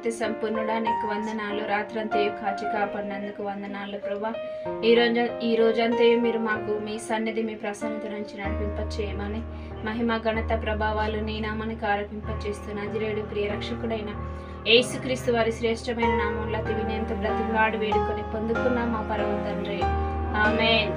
సర్వశక్తి సంపూర్ణుడా నీకు వందనాలు. రాత్రంతయు కాచి కాపాడినందుకు వందనాలు ప్రభా. ఈ రోజంతయు మీరు మాకు మీ సన్నిధి మీ ప్రసన్నత నుంచి నడిపింప చేయమని మహిమ ఘనత ప్రభావాలు నీ నామానికి ఆరోపింప చేస్తున్న నజరేయుడు ప్రియ రక్షకుడైన యేసుక్రీస్తు వారి శ్రేష్టమైన నామంలో అతి వినయంతో బ్రతిమలాడి వేడుకొని పొందుకున్న మా పరమ తండ్రి, ఆమేన్.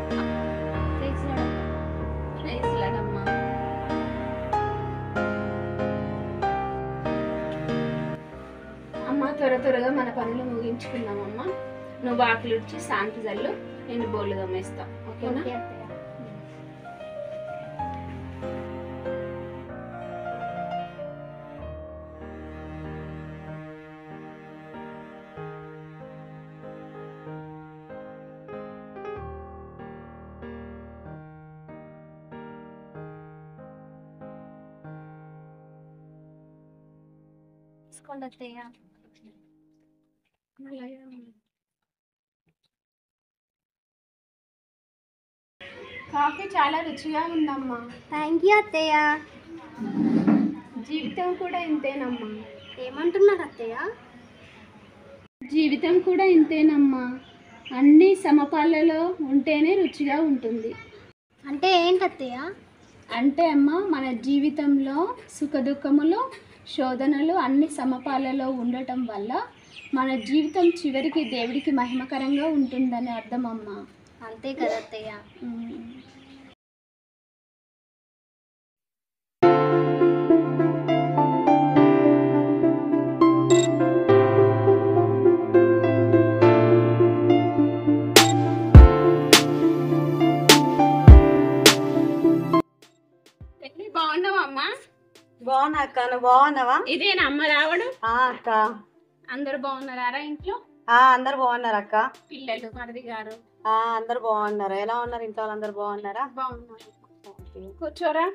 అమ్మ త్వరగా మన పనులు ముగించుకుందామమ్మా. నువ్వు ఆకులు ఉడిచి శాంతి జల్లు, నేను బోళ్ళు గమ్మేస్తా, ఓకేనా? కాఫీ చాలా రుచిగా ఉందమ్మా. థ్యాంక్ యూ అత్తయ్య. జీవితం కూడా ఇంతేనమ్మా. ఏమంటున్నారు అత్తయ్య? జీవితం కూడా ఇంతేనమ్మా. అన్ని సమపాలలో ఉంటేనే రుచిగా ఉంటుంది. అంటే ఏంటి అత్తయ్య? అంటే అమ్మ, మన జీవితంలో సుఖదుఖములు శోధనలు అన్ని సమపాలలో ఉండటం వల్ల మన జీవితం చివరికి దేవుడికి మహిమకరంగా ఉంటుందని అర్థం అమ్మ. అంతే కదా అత్తయ్య. బాగున్నావా అమ్మా? బాగున్నా అక్క, నువ్వు బాగున్నావా? ఇదేనా అమ్మ రావడం? అక్క అందరు బాగున్నారా ఇంట్లో? అందరు బాగున్నారు అక్క. పిల్లలు మరిది గారు అందరు బాగున్నారు. ఎలా ఉన్నారు ఇంట్లో వాళ్ళందరు బాగున్నారా? బాగున్నారు. కూర్చోరా.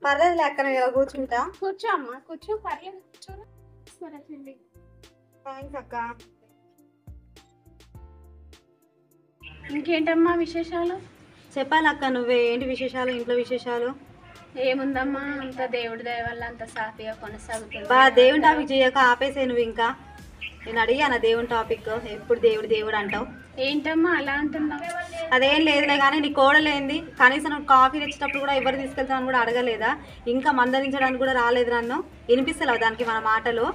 పర్లేదు అక్క, నేను ఇలా కూర్చుంటా. కూర్చో అమ్మా, కూర్చో, పర్లేదు, కూర్చోరా. సరే చెల్లి. థ్యాంక్స్ అక్క. ఇంకేంటమ్మా విశేషాలు? చెప్పాలి అక్క, నువ్వే ఏంటి విశేషాలు, ఇంట్లో విశేషాలు? ఏముందమ్మా, అంత దేవుడి దయ వల్ల అంత సాఫీగా కొనసాగుతుంది. దేవుని టాపిక్ చేయక ఆపేసే నువ్వు. ఇంకా నేను అడిగాను దేవుని టాపిక్, ఎప్పుడు దేవుడు దేవుడు అంటావు. ఏంటమ్మా అలా అంటున్నావు? అదేం లేదులే కానీ నీ కోడలేంది, కనీసం నువ్వు కాఫీ తెచ్చేటప్పుడు కూడా ఎవరు తీసుకెళ్తామని కూడా అడగలేదా? ఇంకా మందలించడానికి కూడా రాలేదు. నన్ను వినిపిస్తలేవు దానికి మన మాటలు.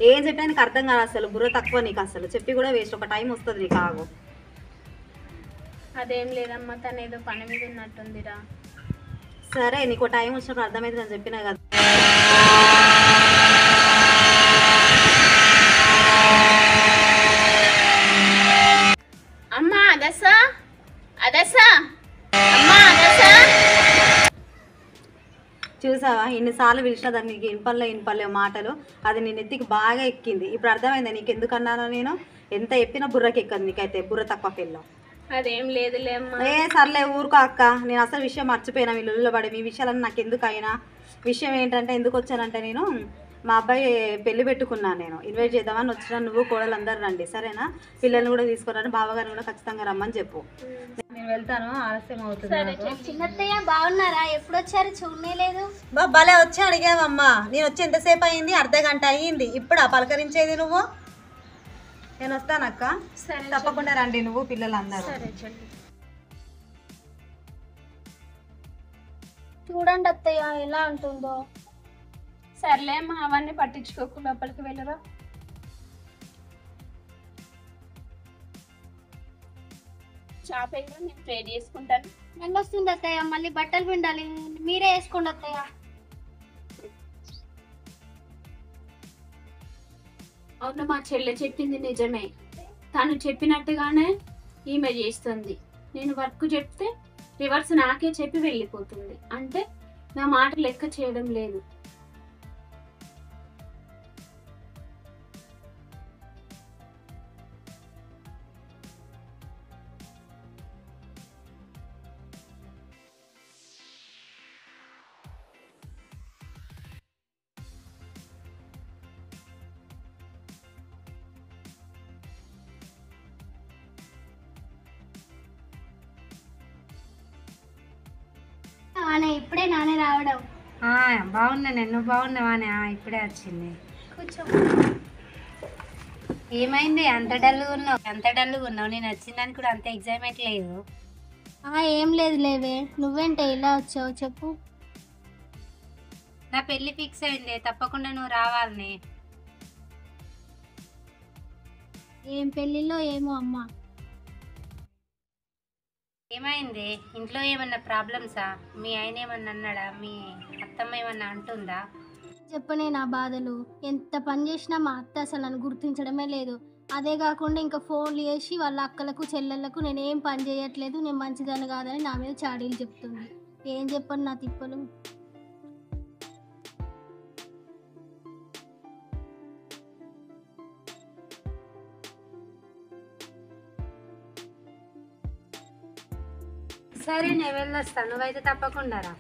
ఏం చెప్పినా నీకు అర్థం కాదు, అసలు బుర్ర తక్కువ నీకు. అసలు చెప్పి కూడా వేస్ట్. ఒక టైం వస్తుంది నీకు, ఆగు. అదేం లేదమ్మా, తను ఏదో పని మీద ఉన్నట్టుందిరా. సరే, నీకు టైం వచ్చినప్పుడు అర్థమైతే నేను చెప్పినా కదా. అమ్మా అదసా అదసా అమ్మా అదసా. చూసావా, ఇన్నిసార్లు పిలిచినా దాన్ని నీకు ఇన్పల్లే మాటలు. అది నీ నెత్తికి బాగా ఎక్కింది. ఇప్పుడు అర్థమైందా నీకు ఎందుకు అన్నానో? నేను ఎంత చెప్పినా బుర్రకి ఎక్కదు నీకైతే, బుర్ర తక్కువ పిల్ల. అదేం లేదులే అమ్మా. సర్లే ఊరుకో అక్క. నేను అసలు విషయం మర్చిపోయినా, మీ లొల్లులో పడి. మీ విషయాలన్నీ నాకు ఎందుకు అయినా. విషయం ఏంటంటే, ఎందుకు వచ్చానంటే, నేను మా అబ్బాయి పెళ్లి పెట్టుకున్నాను. నేను ఇన్వైట్ చేద్దామని వచ్చినా. నువ్వు కోడలు అందరు రండి, సరేనా? పిల్లల్ని కూడా తీసుకురండి, బావగారిని కూడా ఖచ్చితంగా రమ్మని చెప్పు. నేను వెళ్తాను, ఆలస్యం అవుతుంది. చిన్నత్తయ్య బాగున్నారా? ఎప్పుడు వచ్చారు? చూడనే లేదు. భలే వచ్చి అడిగావమ్మా. నేను వచ్చి ఎంతసేపు అయింది? అర్ధగంట అయ్యింది. ఇప్పుడు పలకరించేది నువ్వు? నేను వస్తానక్క. తప్పకుండా రండి నువ్వు పిల్లలందరూ. చూడండి అత్తయ్య ఎలా అంటుందో. సర్లే అమ్మా, అవన్నీ పట్టించుకోకు, లోపలికి వెళ్ళరా. చాపేగా నేను ట్రై చేసుకుంటాను. ఎండ వస్తుంది అత్తయ్య, మళ్ళీ బట్టలు పిండాలి. మీరే వేసుకోండి అత్తయ్య. అవును, మా చెల్లె చెప్పింది నిజమే. తను చెప్పినట్టుగానే ఈమె చేస్తుంది. నేను వర్క్ చెప్తే రివర్స్ నాకే చెప్పి వెళ్ళిపోతుంది. అంటే నా మాట లెక్క చేయడం లేదు. ఇప్పుడే నానే రావడం. బాగున్నా, నేను బాగున్నావానే? ఇప్పుడే వచ్చింది. కూర్చో. ఏమైంది అంత డల్గా ఉన్నావు నేను వచ్చిందని కూడా అంత ఎగ్జైట్మెంట్ లేదు. ఏం లేదు లేవే, నువ్వేంటే ఇలా వచ్చావు చెప్పు. నా పెళ్లి ఫిక్స్ అయింది, తప్పకుండా నువ్వు రావాలని. ఏం పెళ్ళిలో ఏమో అమ్మా. ఏమైంది ఇంట్లో ఏమన్నా ప్రాబ్లమ్సా? మీ ఆయన ఏమన్నా అన్నాడా? మీ అత్తమ్మ ఏమన్నా అంటుందా? చెప్పనే నా బాధలు. ఎంత పని చేసినా మా అత్త అసలు నన్ను గుర్తించడమే లేదు. అదే కాకుండా ఇంకా ఫోన్లు చేసి వాళ్ళ అక్కలకు చెల్లెళ్ళకు నేనేం పని చేయట్లేదు, నేను మంచిదాన్ని కాదని నా మీద చాడీలు చెప్తుంది. ఏం చెప్పను నా తిప్పలు. సరే నేను వెళ్ళొస్తాను, నువ్వైతే తప్పకుండా రా.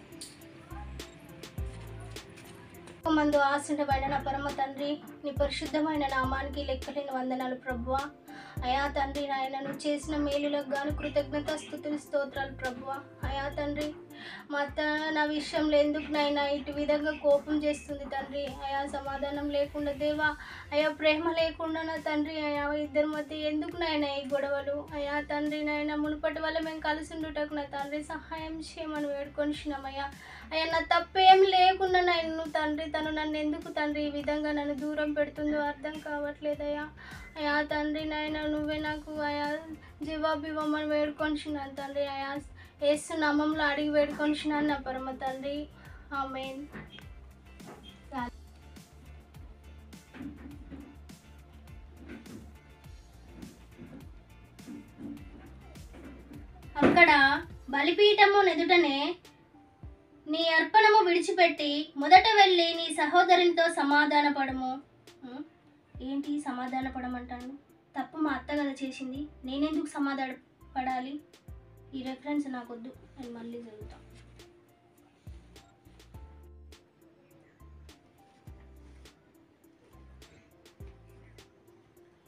మందు ఆశించబడిన నా పరమ తండ్రి, నీ పరిశుద్ధమైన నామానికి లెక్కలేని వందనాలు ప్రభువా. అయా తండ్రి నాయన, నువ్వు చేసిన మేలులకు గాను కృతజ్ఞత స్తుతులు స్తోత్రాలు ప్రభువా. అయా తండ్రి, మా అత్త నా విషయంలో ఎందుకు నాయన ఇటు విధంగా కోపం చేస్తుంది తండ్రి. అయా సమాధానం లేకుండా దేవా, అయా ప్రేమ లేకుండా నా తండ్రి, అయా ఇద్దరి మధ్య ఎందుకు నాయన ఈ గొడవలు. అయా తండ్రి నాయన, మునుపటి వల్ల మేము కలిసి ఉండుటకు నా తండ్రి సహాయం చేయమని వేడుకొనిచ్చినామయ్యా. అయ్యా నా తప్పేం లేకుండా నన్ను తండ్రి తను నన్ను ఎందుకు తండ్రి ఈ విధంగా నన్ను దూరం పెడుతుందో అర్థం కావట్లేదయ్యా. అయా తండ్రి నాయన, నువ్వే నాకు అయా జవాబు ఇవ్వమని వేడుకొనిచ్చినాను తండ్రి. అయా యేసు నామంలో అడిగి వేడుకొనిచ్చినాను నా పరమ తండ్రి, ఆమేన్. అక్కడ బలిపీఠము ఎదుటనే నీ అర్పణము విడిచిపెట్టి మొదట వెళ్ళి నీ సహోదరునితో సమాధానపడము. ఏంటి సమాధానపడమంటాను? తప్పు మా అత్త కదా చేసింది, నేనెందుకు సమాధాన పడాలి? ఈ రెఫరెన్స్ నాకొద్దు, నేను మళ్ళీ చదువుతా.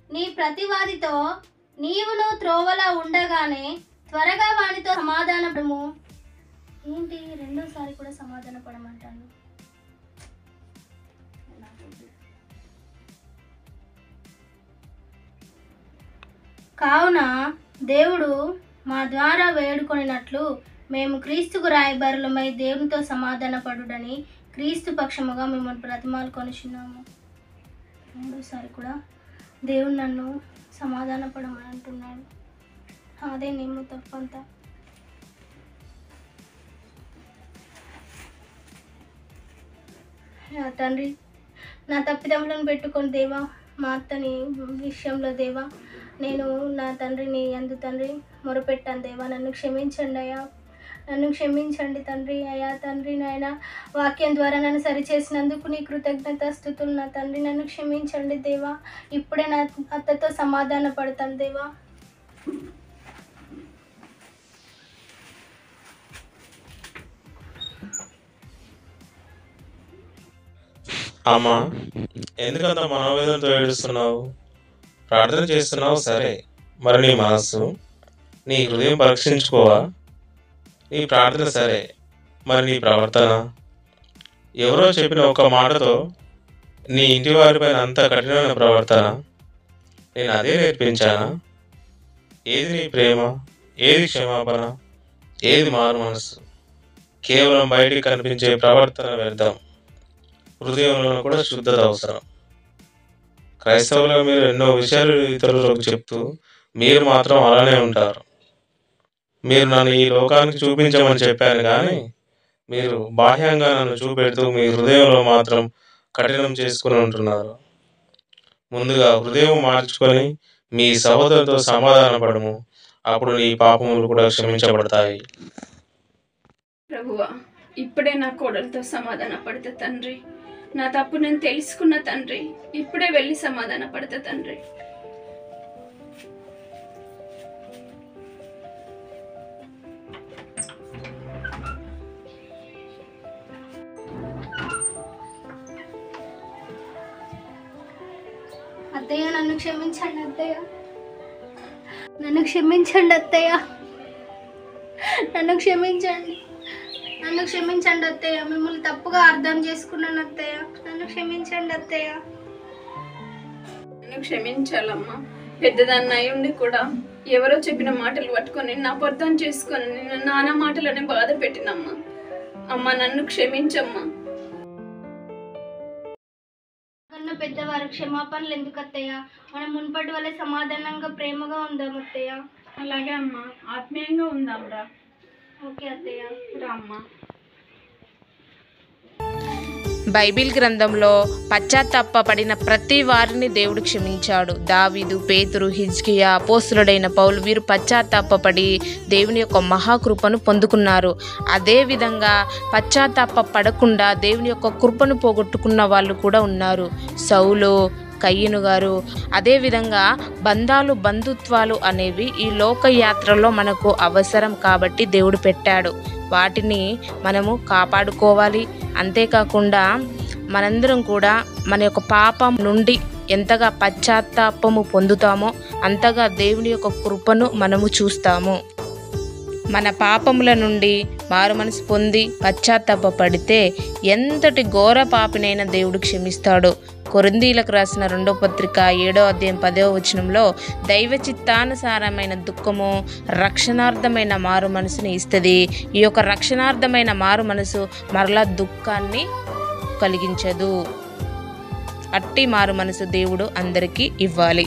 నీ ప్రతివాదితో నీవును త్రోవలా ఉండగానే త్వరగా వానితో సమాధానపడము. ఏంటి రెండోసారి కూడా సమాధాన పడమంటాను? కావున దేవుడు మా ద్వారా వేడుకొనినట్లు మేము క్రీస్తుకు రాయబారులమై దేవునితో సమాధాన పడుడని క్రీస్తు పక్షముగా మిమ్మల్ని బ్రతిమాలు కొనిచున్నాము. మూడోసారి కూడా దేవుడు నన్ను సమాధాన పడమని అంటున్నాడు. అదే నేను తప్పంతా. తండ్రి, నా తప్పిదములను పెట్టుకొని దేవా, మా అత్తని విషయంలో దేవా నేను నా తండ్రిని అందు తండ్రి మొరపెట్టాను దేవా, నన్ను క్షమించండి అయ్యా, నన్ను క్షమించండి తండ్రి. అయ్యా తండ్రి నాయన, వాక్యం ద్వారా నన్ను సరిచేసినందుకు నీ కృతజ్ఞత స్తుతులు నా తండ్రి. నన్ను క్షమించండి దేవా, ఇప్పుడే నా అత్తతో సమాధాన పడతాను దేవా. అమ్మా, ఎందుకంత మనోవేదనతో ఏడుస్తున్నావు? ప్రార్థన చేస్తున్నావు సరే, మరి నీ మనస్సు నీ హృదయం పరీక్షించుకోవా? నీ ప్రార్థన సరే, మరి నీ ప్రవర్తన? ఎవరో చెప్పిన ఒక మాటతో నీ ఇంటి వారిపైన అంత కఠినమైన ప్రవర్తన? నేను అదే నేర్పించానా? ఏది నీ ప్రేమ? ఏది క్షమాపణ? ఏది మారు మనస్సు? కేవలం బయటికి కనిపించే ప్రవర్తన వ్యర్థం, హృదయంలో కూడా శుద్ధత అవసరం. క్రైస్తవులుగా మీరు ఎన్నో విషయాలు ఇతరులకు చెప్తూ మీరు మాత్రం అలానే ఉంటారు. మీరు నన్ను ఈ లోకానికి చూపించమని చెప్పాను కానీ మీరు బాహ్యంగా నన్ను చూపెడుతూ మీ హృదయంలో మాత్రం కఠినం చేసుకుని ఉంటున్నారు. ముందుగా హృదయం మార్చుకొని మీ సహోదరుతో సమాధాన పడము, అప్పుడు నీ పాపములు కూడా క్షమించబడతాయి. ప్రభువా, ఇప్పుడే నా కోడలతో సమాధాన పడతా తండ్రి. నా తప్పు నేను తెలుసుకున్న తండ్రి, ఇప్పుడే వెళ్ళి సమాధాన పడతా తండ్రి. అత్తయ్య నన్ను క్షమించండి అత్తయ్య, నన్ను క్షమించండి అత్తయ్య, నన్ను క్షమించండి, నన్ను క్షమించండి అత్తయ్య. మిమ్మల్ని తప్పుగా అర్థం చేసుకున్నాను అత్తయ్య, నన్ను క్షమించండి అత్తయ్య. నన్ను క్షమించాలమ్మా. పెద్దదాన్ని అయి ఉండి కూడా ఎవరో చెప్పిన మాటలు పట్టుకొని నా అర్థం చేసుకొని నేను నానా మాటలని బాధ పెట్టినమ్మా. అమ్మ నన్ను క్షమించమ్మా. కన్నా పెద్దవారు క్షమాపణలు ఎందుకు అత్తయ్య? మనం మున్పటి వల్ల సమాధానంగా ప్రేమగా ఉందాం అత్తయ్య. అలాగే అమ్మా, ఆత్మీయంగా ఉందాంరా. ఓకే అత్తయ్య. రామ్మా. బైబిల్ గ్రంథంలో పశ్చాత్తాపపడిన ప్రతి వారిని దేవుడు క్షమించాడు. దావీదు, పేతురు, హిజ్కియా, అపోస్తులుడైన పౌలు వీరు పశ్చాత్తాపపడి దేవుని యొక్క మహాకృపను పొందుకున్నారు. అదేవిధంగా పశ్చాత్తాపపడకుండా దేవుని యొక్క కృపను పోగొట్టుకున్న వాళ్ళు కూడా ఉన్నారు. సౌలు, కయ్యను గారు. అదేవిధంగా బంధాలు, బంధుత్వాలు అనేవి ఈ లోకయాత్రలో మనకు అవసరం కాబట్టి దేవుడు పెట్టాడు. వాటిని మనము కాపాడుకోవాలి. అంతేకాకుండా మనందరం కూడా మన యొక్క పాపం నుండి ఎంతగా పశ్చాత్తాపము పొందుతామో అంతగా దేవుని యొక్క కృపను మనము చూస్తాము. మన పాపముల నుండి మారు మనసు పొంది పశ్చాత్తాపడితే ఎంతటి ఘోర పాపినైనా దేవుడు క్షమిస్తాడు. కొరింథీయులకు రాసిన 2వ పత్రిక 7వ అధ్యాయం 10వ వచనంలో దైవ చిత్తానుసారమైన దుఃఖము రక్షణార్థమైన మారు మనసుని ఇస్తుంది. ఈ యొక్క రక్షణార్థమైన మారు మనసు మరలా దుఃఖాన్ని కలిగించదు. అట్టి మారు మనసు దేవుడు అందరికీ ఇవ్వాలి.